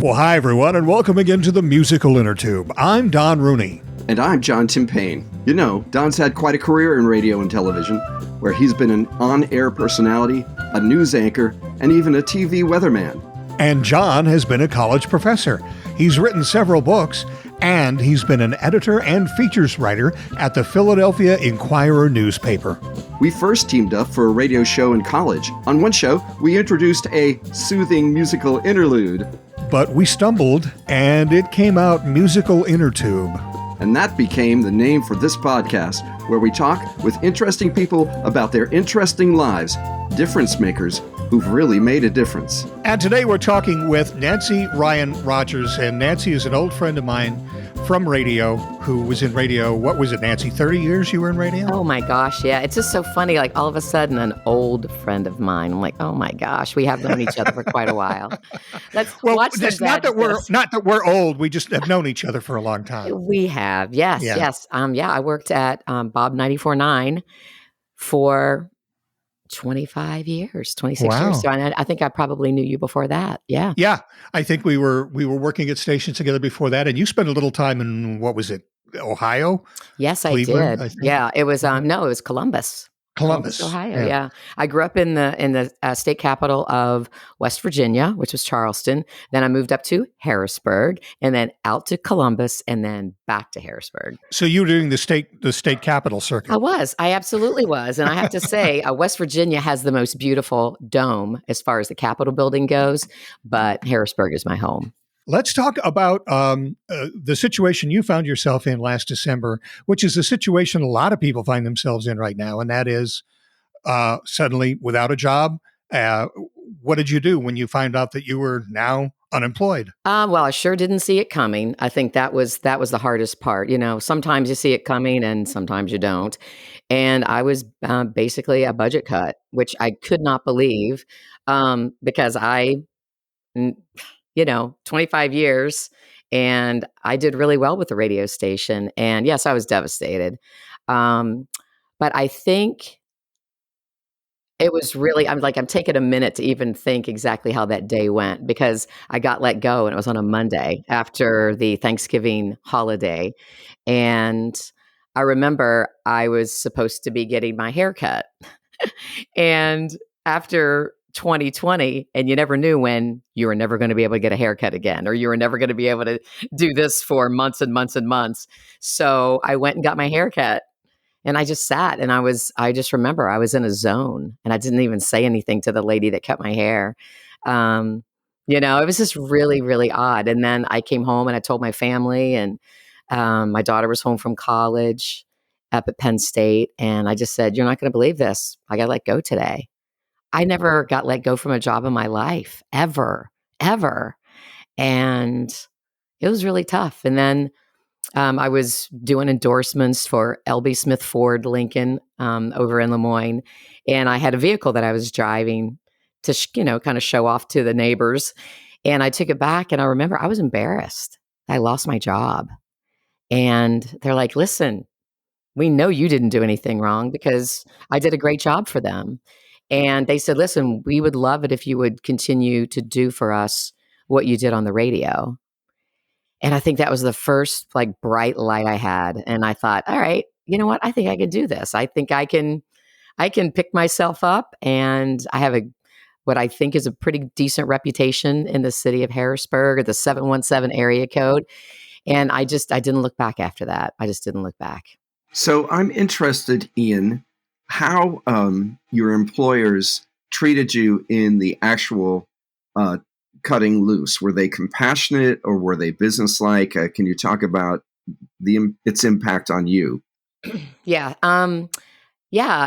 Well, hi, everyone, and welcome again to the Musical Innertube. I'm Don Rooney. And I'm John Timpane. You know, Don's had quite a career in radio and television, where he's been an on-air personality, a news anchor, and even a TV weatherman. And John has been a college professor. He's written several books, and he's been an editor and features writer at the Philadelphia Inquirer newspaper. We first teamed up for a radio show in college. On one show, we introduced a soothing musical interlude. But we stumbled, and it came out Musical Innertube. And that became the name for this podcast, where we talk with interesting people about their interesting lives, difference makers who've really made a difference. And today we're talking with Nancy Ryan Rodgers, and Nancy is an old friend of mine from radio who was in radio. What was it, Nancy? 30 years you were in radio? Oh my gosh, yeah. It's just so funny, like all of a sudden an old friend of mine. I'm like, oh my gosh, we have known each other for quite a while. Let's watch this. Not that we're old, we just have known each other for a long time. We have, yes. I worked at Bob 94.9 for 25 years, 26 years. So I think I probably knew you before that. Yeah. Yeah. I think we were working at stations together before that. And you spent a little time in, what was it, Ohio? Yes, Cleveland, I did. Yeah. It was, it was Columbus. Columbus, Ohio. Yeah. I grew up in the state capital of West Virginia, which was Charleston. Then I moved up to Harrisburg, and then out to Columbus, and then back to Harrisburg. So you were doing the state capital circuit. I absolutely was. And I have to say, West Virginia has the most beautiful dome as far as the Capitol building goes, but Harrisburg is my home. Let's talk about the situation you found yourself in last December, which is a situation a lot of people find themselves in right now, and that is suddenly without a job. What did you do when you found out that you were now unemployed? Well, I sure didn't see it coming. I think that was the hardest part. You know, sometimes you see it coming and sometimes you don't. And I was basically a budget cut, which I could not believe because 25 years, and I did really well with the radio station. And yes, I was devastated. But I think it was really, I'm taking a minute to even think exactly how that day went, because I got let go and it was on a Monday after the Thanksgiving holiday. And I remember I was supposed to be getting my hair cut. And after 2020, and you never knew when you were never going to be able to get a haircut again, or you were never going to be able to do this for months and months and months. So I went and got my haircut, and I just sat, and I just remember I was in a zone, and I didn't even say anything to the lady that cut my hair. It was just really, really odd. And then I came home and I told my family, and my daughter was home from college up at Penn State. And I just said, you're not going to believe this. I got let go today. I never got let go from a job in my life, ever. And it was really tough. And then I was doing endorsements for L.B. Smith Ford Lincoln over in Lemoyne. And I had a vehicle that I was driving to, kind of show off to the neighbors. And I took it back, and I remember I was embarrassed. I lost my job. And they're like, listen, we know you didn't do anything wrong because I did a great job for them. And they said, listen, we would love it if you would continue to do for us what you did on the radio. And I think that was the first bright light I had. And I thought, all right, you know what? I think I can do this. I think I can pick myself up. And I have what I think is a pretty decent reputation in the city of Harrisburg, or the 717 area code. And I didn't look back after that. I just didn't look back. So I'm interested in how your employers treated you in the actual cutting loose. Were they compassionate, or were they businesslike? Can you talk about its impact on you? Yeah.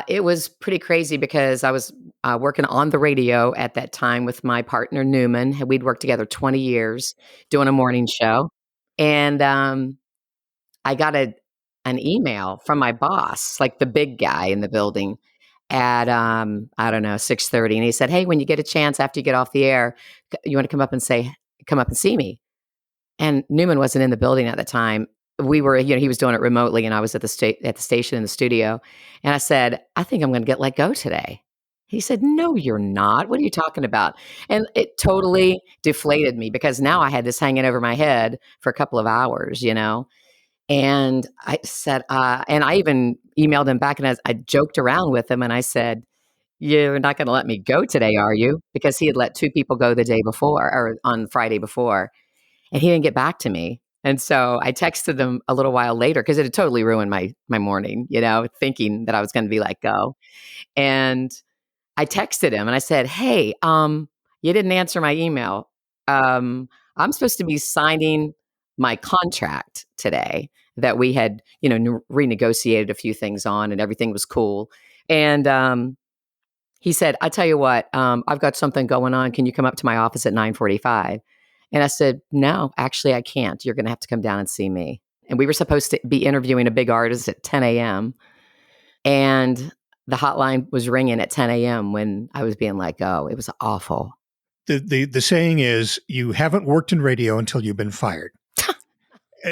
It was pretty crazy because I was working on the radio at that time with my partner, Newman. We'd worked together 20 years doing a morning show. And I got an email from my boss, the big guy in the building, at 6:30, and he said, "Hey, when you get a chance after you get off the air, you want to come up and see me." And Newman wasn't in the building at the time. We were, he was doing it remotely, and I was at the station in the studio. And I said, "I think I'm going to get let go today." He said, "No, you're not. What are you talking about?" And it totally deflated me because now I had this hanging over my head for a couple of hours, And I said, and I even emailed him back and I joked around with him and I said, "You're not going to let me go today, are you?" Because he had let 2 people go the day before or on Friday before, and he didn't get back to me. And so I texted him a little while later because it had totally ruined my morning, thinking that I was going to be let go. And I texted him and I said, "Hey, you didn't answer my email. I'm supposed to be signing my contract today that we had, renegotiated a few things on and everything was cool." And he said, "I tell you what, I've got something going on. Can you come up to my office at 9:45?" And I said, "No, actually I can't. You're going to have to come down and see me." And we were supposed to be interviewing a big artist at 10 a.m. And the hotline was ringing at 10 a.m. when I was being let go. It was awful. The saying is, you haven't worked in radio until you've been fired.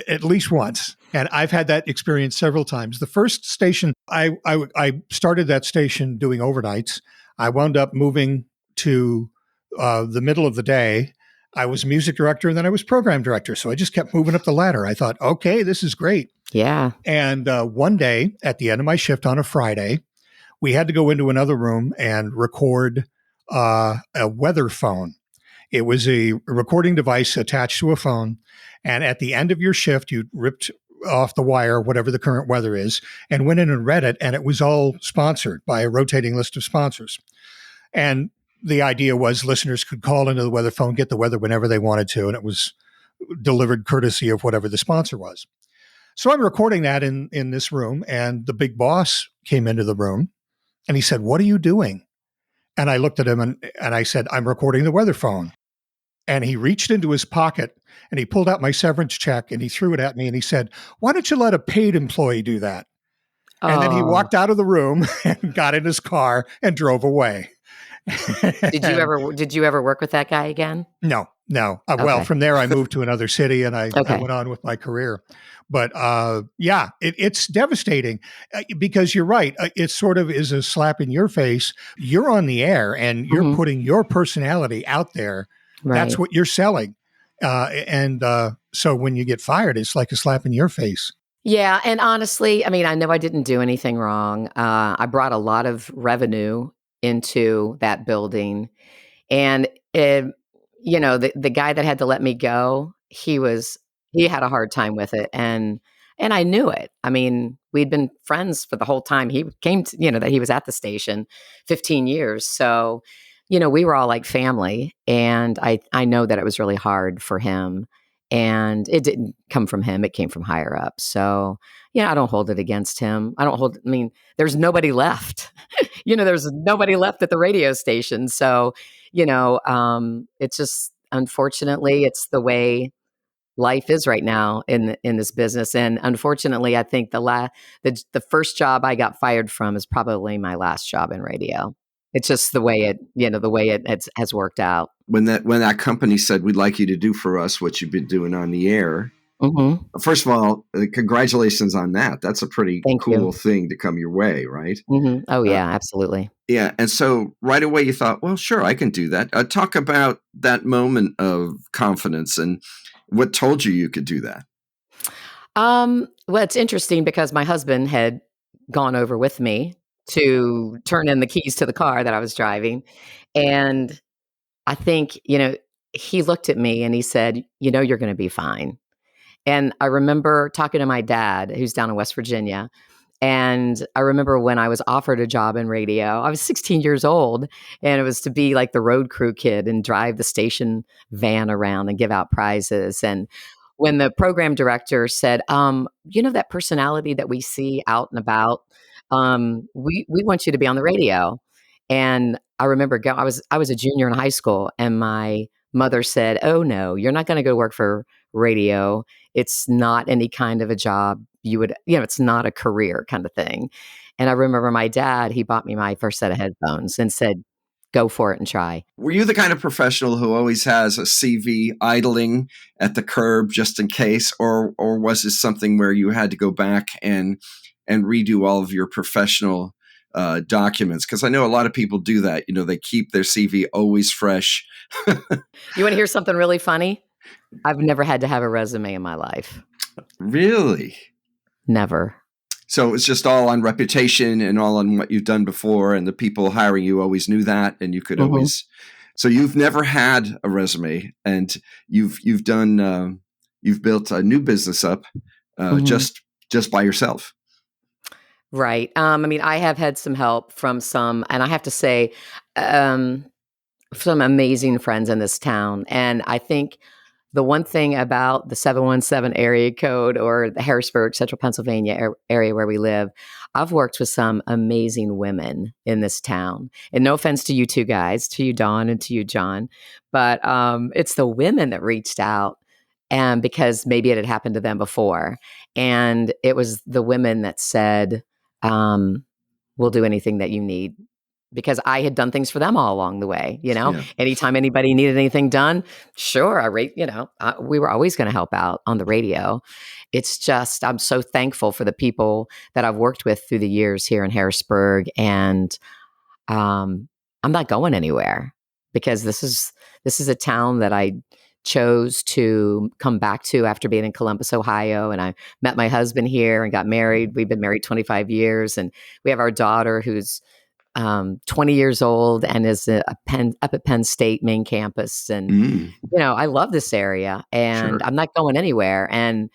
At least once. And I've had that experience several times. The first station, I started that station doing overnights. I wound up moving to the middle of the day. I was music director and then I was program director. So I just kept moving up the ladder. I thought, okay, this is great. Yeah. And one day at the end of my shift on a Friday, we had to go into another room and record a weather phone. It was a recording device attached to a phone. And at the end of your shift, you ripped off the wire, whatever the current weather is, and went in and read it. And it was all sponsored by a rotating list of sponsors. And the idea was listeners could call into the weather phone, get the weather whenever they wanted to. And it was delivered courtesy of whatever the sponsor was. So I'm recording that in this room. And the big boss came into the room and he said, "What are you doing?" And I looked at him and I said, "I'm recording the weather phone." And he reached into his pocket and he pulled out my severance check and he threw it at me and he said, "Why don't you let a paid employee do that?" And then he Oh, walked out of the room and got in his car and drove away. And did you ever work with that guy again? no. Well, Okay. from there, I moved to another city and I Okay. went on with my career. But yeah, it's devastating because you're right. It sort of is a slap in your face. You're on the air and you're Mhm. putting your personality out there. That's Right. what you're selling. And so when you get fired, it's like a slap in your face. Yeah, and honestly, I mean, I know I didn't do anything wrong. I brought a lot of revenue into that building, and the guy that had to let me go, he had a hard time with it, and I knew it. I mean, we'd been friends for the whole time he came to, that he was at the station, 15 years. So, we were all like family, and I know that it was really hard for him. And it didn't come from him, it came from higher up. So, I don't hold it against him. I mean, there's nobody left. There's nobody left at the radio station. So, it's just unfortunately it's the way life is right now in this business. And unfortunately, I think the first job I got fired from is probably my last job in radio. It's just the way it has worked out. When that company said, "We'd like you to do for us what you've been doing on the air," Hmm. first of all, congratulations on that. That's a pretty Thank cool you. thing to come your way, right? Oh Uh, yeah, absolutely. yeah. And so right away you thought, well, sure, I can do that. Talk about that moment of confidence and what told you could do that. Well, it's interesting because my husband had gone over with me to turn in the keys to the car that I was driving. And I think, he looked at me and he said, "You're going to be fine." And I remember talking to my dad, who's down in West Virginia. And I remember when I was offered a job in radio, I was 16 years old, and it was to be like the road crew kid and drive the station van around and give out prizes. And when the program director said, that personality that we see out and about, we want you to be on the radio. And I remember I was a junior in high school, and my mother said, "Oh no, you're not going to go work for radio. It's not any kind of a job you would, it's not a career kind of thing." And I remember my dad, he bought me my first set of headphones and said, "Go for it and try." Were you the kind of professional who always has a CV idling at the curb just in case, or was this something where you had to go back and redo all of your professional documents? Because I know a lot of people do that. They keep their CV always fresh. You want to hear something really funny? I've never had to have a resume in my life. Really? Never. So it's just all on reputation and all on what you've done before, and the people hiring you always knew that, and you could always. So you've never had a resume, and you've done you've built a new business up just by yourself. Right. I mean, I have had some help from some, and I have to say, some amazing friends in this town. And I think the one thing about the 717 area code or the Harrisburg, Central Pennsylvania area where we live, I've worked with some amazing women in this town. And no offense to you two guys, to you, Dawn, and to you, John, but it's the women that reached out, and because maybe it had happened to them before. And it was the women that said, we'll do anything that you need. Because I had done things for them all along the way, Yeah. Anytime anybody needed anything done, sure, we were always going to help out on the radio. It's just, I'm so thankful for the people that I've worked with through the years here in Harrisburg. And I'm not going anywhere because this is a town that I chose to come back to after being in Columbus, Ohio. And I met my husband here and got married. We've been married 25 years, and we have our daughter who's 20 years old and is up at Penn State main campus. And, I love this area, and I'm not going anywhere. And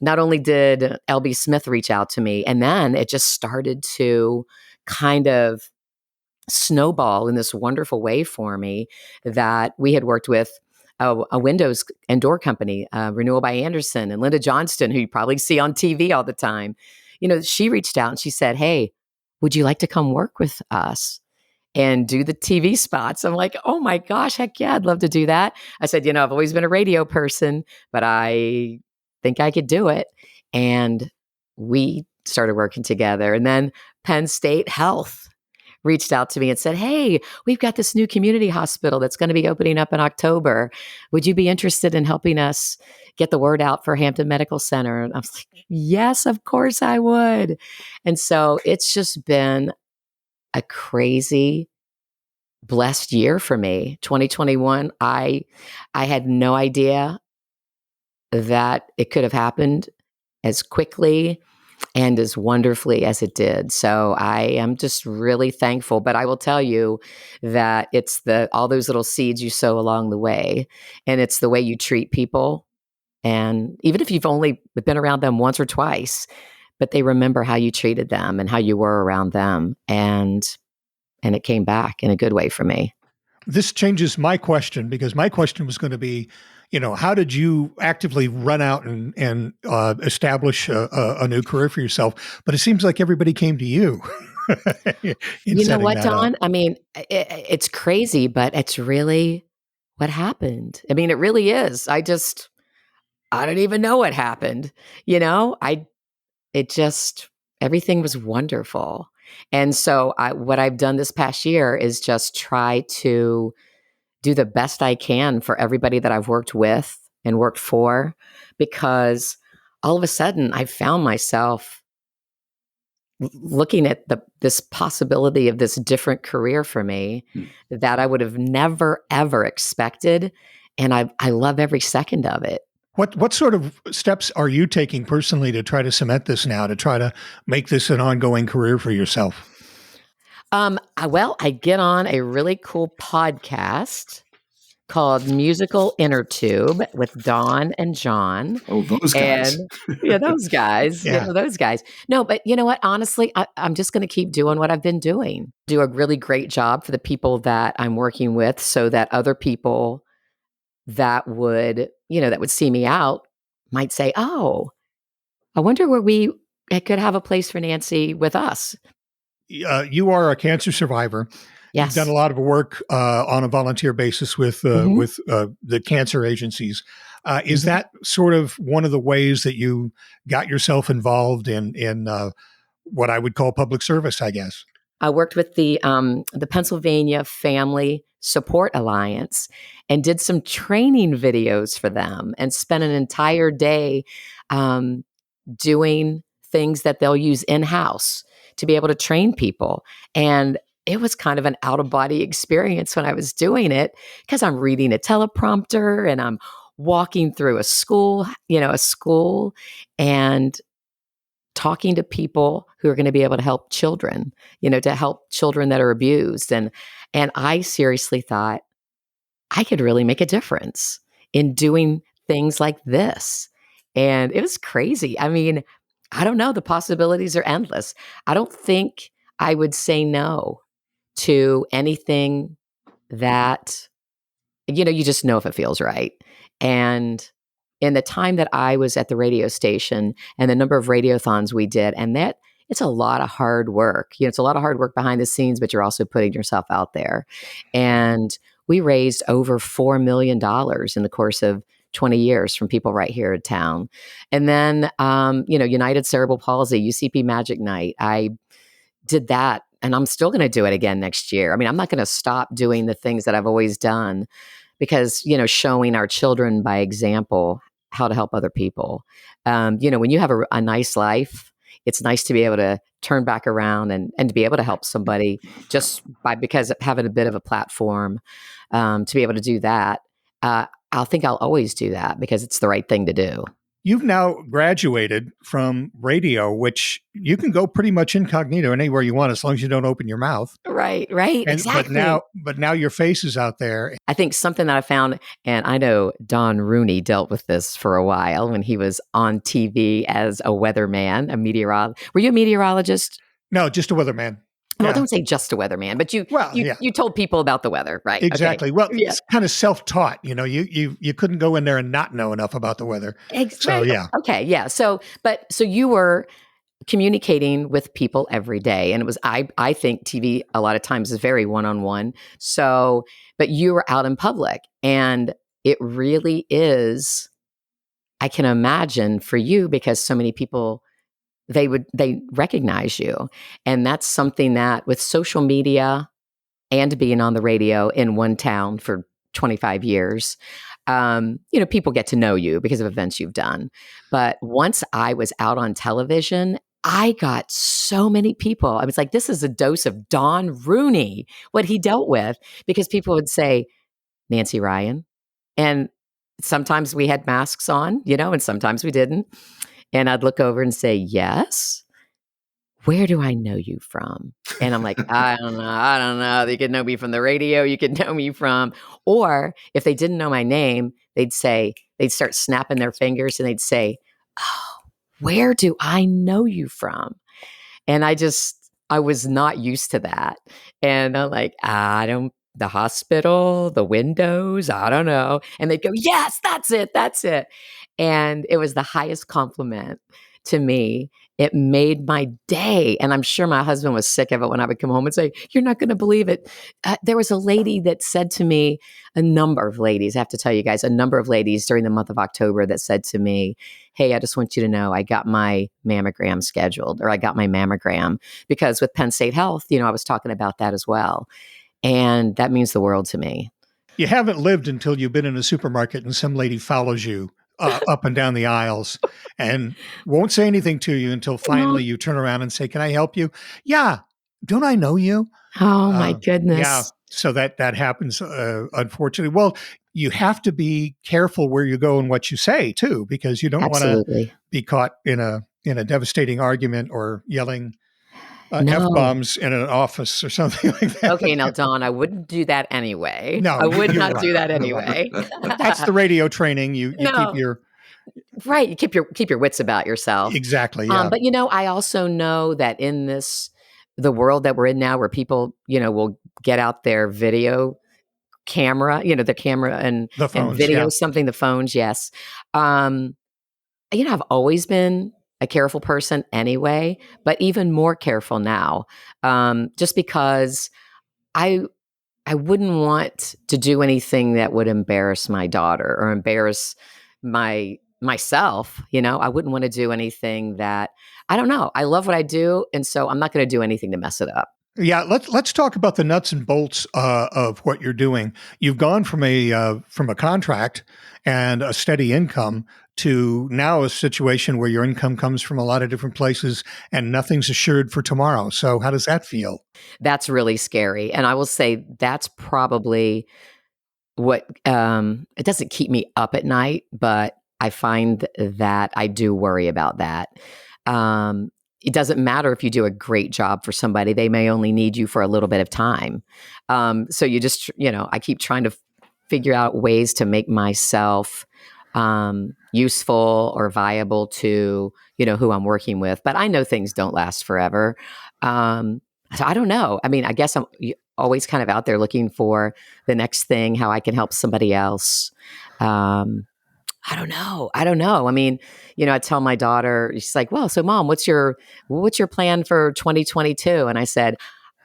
not only did LB Smith reach out to me, and then it just started to kind of snowball in this wonderful way for me that we had worked with a windows and door company, Renewal by Anderson, and Linda Johnston, who you probably see on TV all the time. She reached out and she said, "Hey, would you like to come work with us and do the TV spots?" I'm like, "Oh my gosh, heck yeah, I'd love to do that." I said, "I've always been a radio person, but I think I could do it." And we started working together. And then Penn State Health reached out to me and said, "Hey, we've got this new community hospital that's going to be opening up in October. Would you be interested in helping us get the word out for Hampton Medical Center?" And I was like, "Yes, of course I would." And so it's just been a crazy, blessed year for me. 2021, I had no idea that it could have happened as quickly and as wonderfully as it did. So I am just really thankful. But I will tell you that it's all those little seeds you sow along the way, and it's the way you treat people. And even if you've only been around them once or twice, but they remember how you treated them and how you were around them. And it came back in a good way for me. This changes my question, because my question was going to be, how did you actively run out and establish a new career for yourself? But it seems like everybody came to you. You know what, Don? I mean, it's crazy, but it's really what happened. I mean, it really is. I don't even know what happened. Everything was wonderful. And so what I've done this past year is just try to do the best I can for everybody that I've worked with and worked for, because all of a sudden I found myself looking at this possibility of this different career for me that I would have never, ever expected. And I love every second of it. What sort of steps are you taking personally to try to cement this now, to try to make this an ongoing career for yourself? I get on a really cool podcast called Musical Innertube with Dawn and John. Oh, those guys. And, those guys. Yeah. Those guys. No, but you know what? Honestly, I'm just going to keep doing what I've been doing. Do a really great job for the people that I'm working with, so that other people that would see me out might say, "Oh, I wonder where we could have a place for Nancy with us." You are a cancer survivor. Yes. You've done a lot of work on a volunteer basis with the cancer agencies. Is that sort of one of the ways that you got yourself involved in what I would call public service, I guess? I worked with the Pennsylvania Family Support Alliance and did some training videos for them, and spent an entire day doing things that they'll use in-house to be able to train people. And it was kind of an out of body experience when I was doing it, because I'm reading a teleprompter and I'm walking through a school, and talking to people who are going to be able to help children, to help children that are abused. And I seriously thought I could really make a difference in doing things like this. And it was crazy. I mean, I don't know. The possibilities are endless. I don't think I would say no to anything that, you just know if it feels right. And in the time that I was at the radio station and the number of radiothons we did, and that it's a lot of hard work. It's a lot of hard work behind the scenes, but you're also putting yourself out there. And we raised over $4 million in the course of 20 years from people right here in town. And then, United Cerebral Palsy, UCP Magic Night, I did that, and I'm still going to do it again next year. I mean, I'm not going to stop doing the things that I've always done, because, showing our children by example how to help other people. When you have a nice life, it's nice to be able to turn back around and to be able to help somebody because of having a bit of a platform, to be able to do that. I'll always do that because it's the right thing to do. You've now graduated from radio, which you can go pretty much incognito anywhere you want as long as you don't open your mouth. Right, exactly. But now your face is out there. I think something that I found, and I know Don Rooney dealt with this for a while when he was on TV as a weatherman, a meteorologist. Were you a meteorologist? No, just a weatherman. Well, don't say just a weatherman, but you told people about the weather, right? Exactly. Okay. Well, it's kind of self-taught. You couldn't go in there and not know enough about the weather. Exactly. So yeah. Okay. Yeah. So you were communicating with people every day, and it was I think TV a lot of times is very one-on-one. So, but you were out in public, and it really is. I can imagine for you, because so many people, they recognize you. And that's something that with social media and being on the radio in one town for 25 years, people get to know you because of events you've done. But once I was out on television, I got so many people. I was like, this is a dose of Don Rooney, what he dealt with, because people would say, Nancy Ryan. And sometimes we had masks on, and sometimes we didn't. And I'd look over and say, yes. Where do I know you from? And I'm like, I don't know. You could know me from the radio. You could know me from, or if they didn't know my name, they'd start snapping their fingers and they'd say, oh, where do I know you from? And I was not used to that. And I'm like, the hospital, the windows, I don't know. And they'd go, yes, that's it. And it was the highest compliment to me. It made my day. And I'm sure my husband was sick of it when I would come home and say, you're not going to believe it. There was a lady that said to me, a number of ladies during the month of October that said to me, hey, I just want you to know I got my mammogram scheduled, or I got my mammogram, because with Penn State Health, I was talking about that as well. And that means the world to me. You haven't lived until you've been in a supermarket and some lady follows you up and down the aisles and won't say anything to you until finally you turn around and say, can I help you? Yeah. Don't I know you? Oh my goodness. Yeah. So that happens, unfortunately. Well, you have to be careful where you go and what you say too, because you don't want to be caught in a devastating argument or yelling F-bombs in an office or something like that. Okay, now, Don, I wouldn't do that anyway. No, I would not do that anyway. That's the radio training. You keep your... Right, you keep your wits about yourself. Exactly, yeah. But, I also know that in the world that we're in now, where people, will get out their video camera, the camera and the phones, and video yeah. something, the phones, yes. I've always been a careful person anyway, but even more careful now, just because I wouldn't want to do anything that would embarrass my daughter or embarrass myself. I wouldn't want to do anything that, I don't know. I love what I do, and so I'm not going to do anything to mess it up. Yeah, let's talk about the nuts and bolts of what you're doing. You've gone from a contract and a steady income to now a situation where your income comes from a lot of different places and nothing's assured for tomorrow. So how does that feel? That's really scary. And I will say that's probably what it doesn't keep me up at night, but I find that I do worry about that. It doesn't matter if you do a great job for somebody, they may only need you for a little bit of time. So you just, I keep trying to figure out ways to make myself useful or viable to, who I'm working with. But I know things don't last forever. So I don't know. I mean, I guess I'm always kind of out there looking for the next thing, how I can help somebody else. I don't know. I don't know. I mean, I tell my daughter, she's like, "Well, so mom, what's your plan for 2022?" And I said,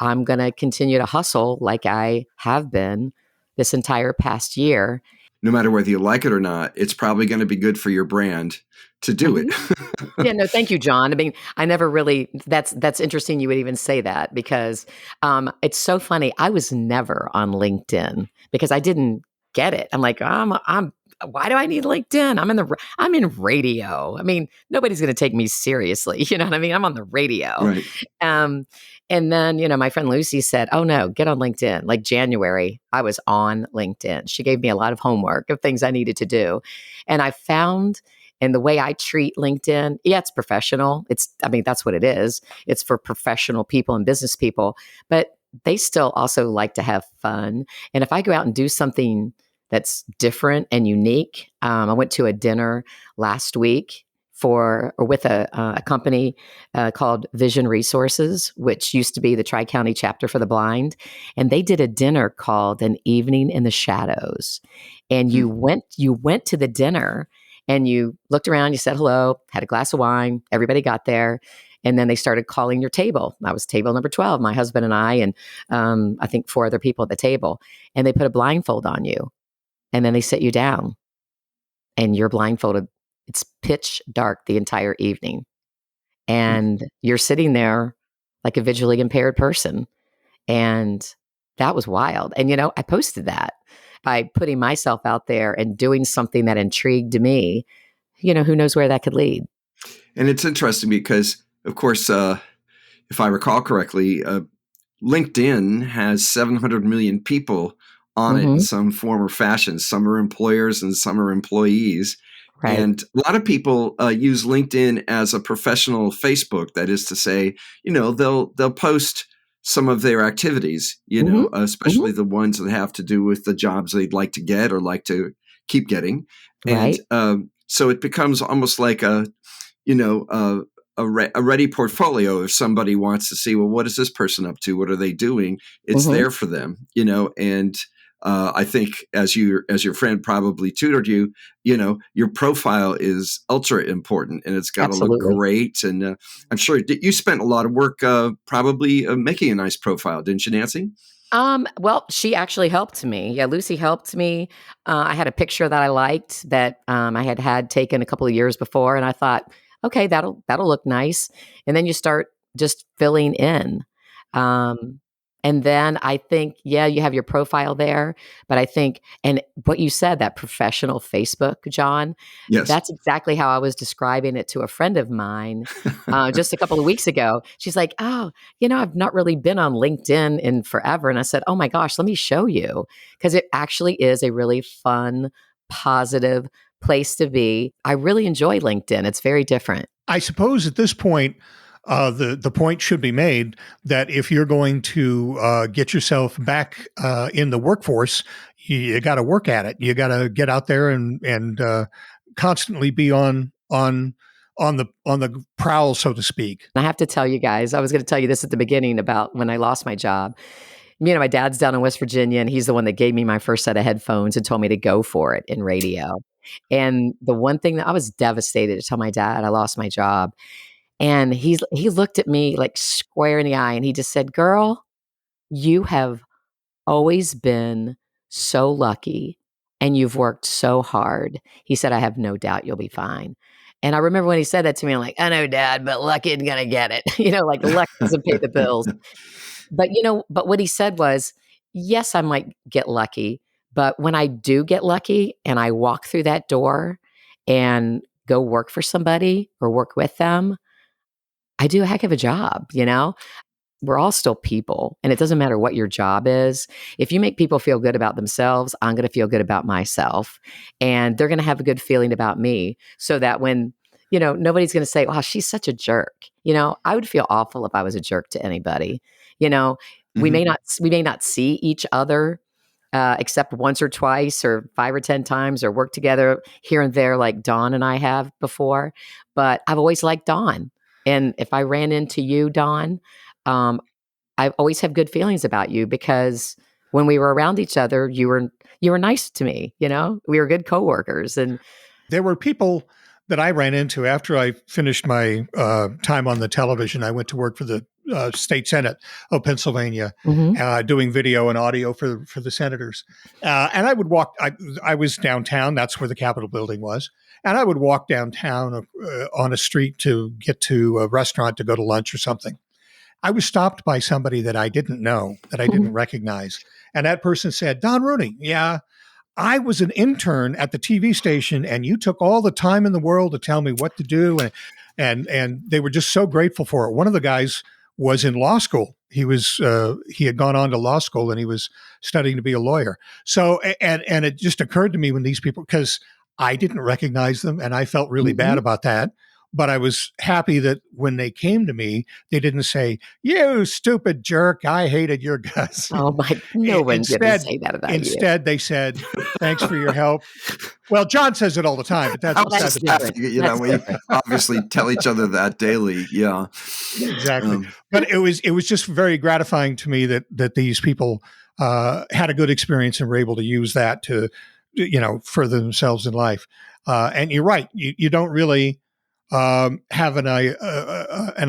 "I'm going to continue to hustle like I have been this entire past year." No matter whether you like it or not, it's probably going to be good for your brand to do it. Mhm. Yeah, no, thank you, John. I mean, I never really that's interesting you would even say that because it's so funny. I was never on LinkedIn because I didn't get it. I'm like, I'm why do I need LinkedIn? I'm in radio. I mean, nobody's going to take me seriously. You know what I mean? I'm on the radio. Right. Um, and then, my friend Lucy said, "Oh no, get on LinkedIn." Like January, I was on LinkedIn. She gave me a lot of homework of things I needed to do. And I found and the way I treat LinkedIn, yeah, it's professional. I mean, that's what it is. It's for professional people and business people, but they still also like to have fun. And if I go out and do something that's different and unique, I went to a dinner last week with a company called Vision Resources, which used to be the Tri-County chapter for the blind. And they did a dinner called An Evening in the Shadows. And you went to the dinner and you looked around, you said hello, had a glass of wine, everybody got there. And then they started calling your table. I was table number 12, my husband and I I think 4 other people at the table. And they put a blindfold on you. And then they sit you down and you're blindfolded. It's pitch dark the entire evening. And you're sitting there like a visually impaired person. And that was wild. And, I posted that by putting myself out there and doing something that intrigued me. Who knows where that could lead? And it's interesting because, of course, if I recall correctly, LinkedIn has 700 million people on it in some form or fashion. Some are employers and some are employees. Right. And a lot of people use LinkedIn as a professional Facebook. That is to say, they'll post some of their activities, especially the ones that have to do with the jobs they'd like to get or like to keep getting. Right. And so it becomes almost like a ready portfolio. If somebody wants to see, well, what is this person up to? What are they doing? It's there for them, and I think as your friend probably tutored you, your profile is ultra important and it's got to look Absolutely. great. And I'm sure you spent a lot of work probably making a nice profile, didn't you, Nancy? Well, she actually helped me. Yeah, Lucy helped me. I had a picture that I liked that I had taken a couple of years before, and I thought, okay, that'll look nice. And then you start just filling in. And then I think, yeah, you have your profile there, but I think, and what you said, that professional Facebook, John, Yes. that's exactly how I was describing it to a friend of mine just a couple of weeks ago. She's like, "Oh, I've not really been on LinkedIn in forever." And I said, "Oh my gosh, let me show you." Because it actually is a really fun, positive place to be. I really enjoy LinkedIn. It's very different. I suppose at this point, the point should be made that if you're going to get yourself back in the workforce, you got to work at it. You got to get out there and constantly be on the prowl, so to speak. I have to tell you guys, I was going to tell you this at the beginning about when I lost my job. My dad's down in West Virginia, and he's the one that gave me my first set of headphones and told me to go for it in radio. And the one thing that I was devastated to tell my dad I lost my job. And he looked at me like square in the eye and he just said, "Girl, you have always been so lucky and you've worked so hard." He said, "I have no doubt you'll be fine." And I remember when he said that to me, I'm like, "I know, Dad, but luck isn't going to get it." Like luck doesn't pay the bills. But what he said was, yes, I might get lucky, but when I do get lucky and I walk through that door and go work for somebody or work with them, I do a heck of a job, We're all still people, and it doesn't matter what your job is. If you make people feel good about themselves, I'm going to feel good about myself, and they're going to have a good feeling about me, so that when, nobody's going to say, "Wow, she's such a jerk." I would feel awful if I was a jerk to anybody. We may not see each other except once or twice or 5 or 10 times, or work together here and there like Dawn and I have before. But I've always liked Dawn. And if I ran into you, Dawn, I always have good feelings about you, because when we were around each other, you were nice to me. We were good coworkers. And there were people that I ran into after I finished my time on the television. I went to work for the state Senate of Pennsylvania, doing video and audio for the senators. And I would walk. I was downtown. That's where the Capitol building was. And I would walk downtown on a street to get to a restaurant to go to lunch or something. I was stopped by somebody that I didn't know, that I didn't recognize. And that person said, "Don Rooney, yeah, I was an intern at the TV station, and you took all the time in the world to tell me what to do." And they were just so grateful for it. One of the guys was in law school. He had gone on to law school, and he was studying to be a lawyer. So, and it just occurred to me when these people, because I didn't recognize them, and I felt really bad about that. But I was happy that when they came to me, they didn't say, "You stupid jerk, I hated your guts." Oh my, no one did say that about you. Instead, they said, "Thanks for your help." Well, John says it all the time, but that's different. We obviously tell each other that daily. Yeah, exactly. But it was just very gratifying to me that these people had a good experience and were able to use that to, further themselves in life. And you're right, you don't really have an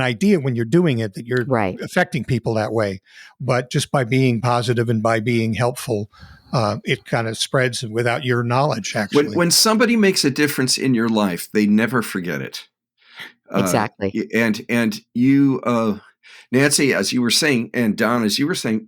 idea when you're doing it that you're affecting people that way. But just by being positive and by being helpful, it kind of spreads without your knowledge, actually. When somebody makes a difference in your life, they never forget it. Exactly. And you, Nancy, as you were saying, and Don, as you were saying,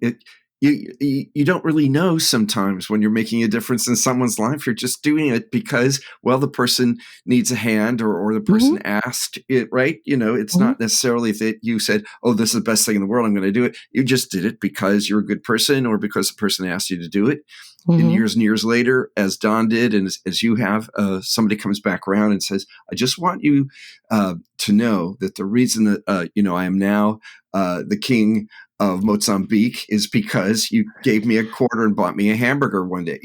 you don't really know sometimes when you're making a difference in someone's life. You're just doing it because, well, the person needs a hand or the person asked it, right? It's not necessarily that you said, "Oh, this is the best thing in the world, I'm going to do it." You just did it because you're a good person or because the person asked you to do it. And years later, as Don did, and as you have, somebody comes back around and says, "I just want you to know that the reason that, I am now the king of Mozambique is because you gave me a quarter and bought me a hamburger one day."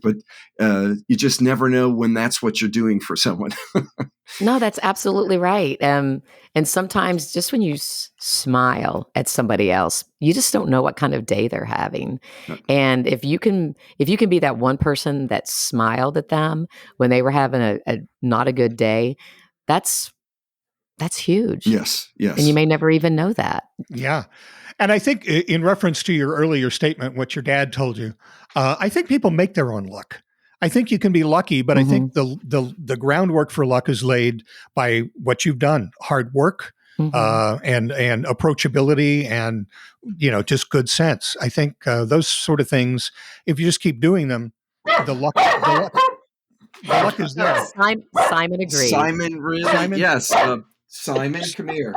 But you just never know when that's what you're doing for someone. No, that's absolutely right. And sometimes just when you smile at somebody else, you just don't know what kind of day they're having. And if you can be that one person that smiled at them when they were having a not a good day, that's huge. Yes. And you may never even know that. Yeah. And I think in reference to your earlier statement, what your dad told you, I think people make their own luck. I think you can be lucky, but I think the groundwork for luck is laid by what you've done: hard work, and approachability, and just good sense. I think those sort of things, if you just keep doing them, the luck is there. Simon agrees. Simon, really? Simon? Yes. Simon, come here.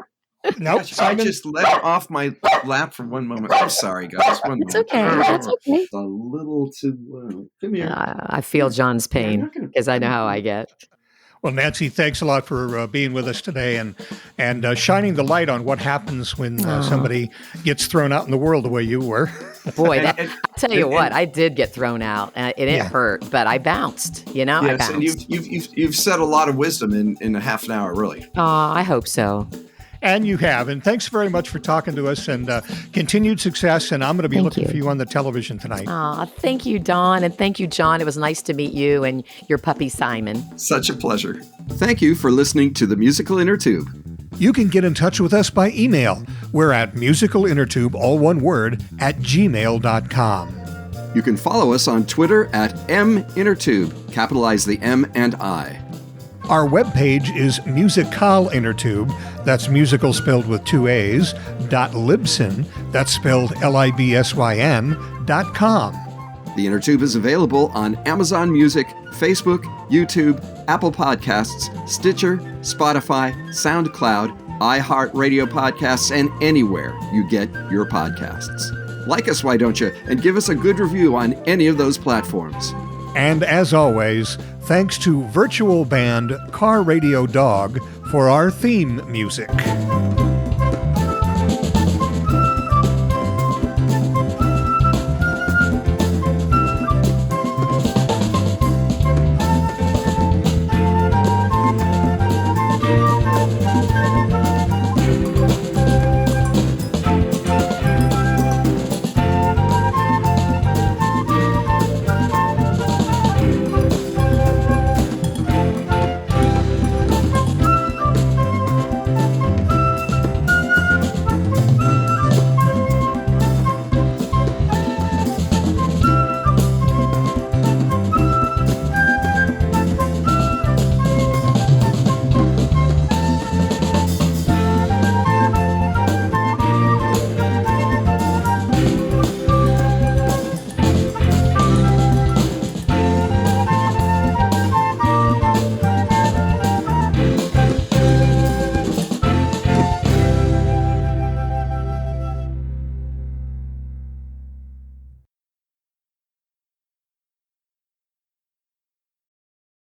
Nope, I just let him off my lap for one moment. I'm sorry, guys. It's okay. That's okay. It's a little too. Come here. I feel John's pain because I know how I get. Well, Nancy, thanks a lot for being with us today and shining the light on what happens when somebody gets thrown out in the world the way you were. Boy, I tell you what, I did get thrown out, and it hurt, but I bounced. I bounced. And you've said a lot of wisdom in a half an hour, really. I hope so. And you have. And thanks very much for talking to us, and continued success. And I'm going to be looking for you on the television tonight. Thank you, Dawn. And thank you, John. It was nice to meet you and your puppy, Simon. Such a pleasure. Thank you for listening to the Musical Innertube. You can get in touch with us by email. We're at musicalinnertube, all one word, @gmail.com. You can follow us on Twitter at @MInnertube, capitalize the M and I. Our webpage is Innertube, that's musical spelled with 2 A's, .libsyn, that's spelled LIBSYN.com. The Innertube is available on Amazon Music, Facebook, YouTube, Apple Podcasts, Stitcher, Spotify, SoundCloud, iHeartRadio Podcasts, and anywhere you get your podcasts. Like us, why don't you? And give us a good review on any of those platforms. And as always, thanks to virtual band Car Radio Dog for our theme music.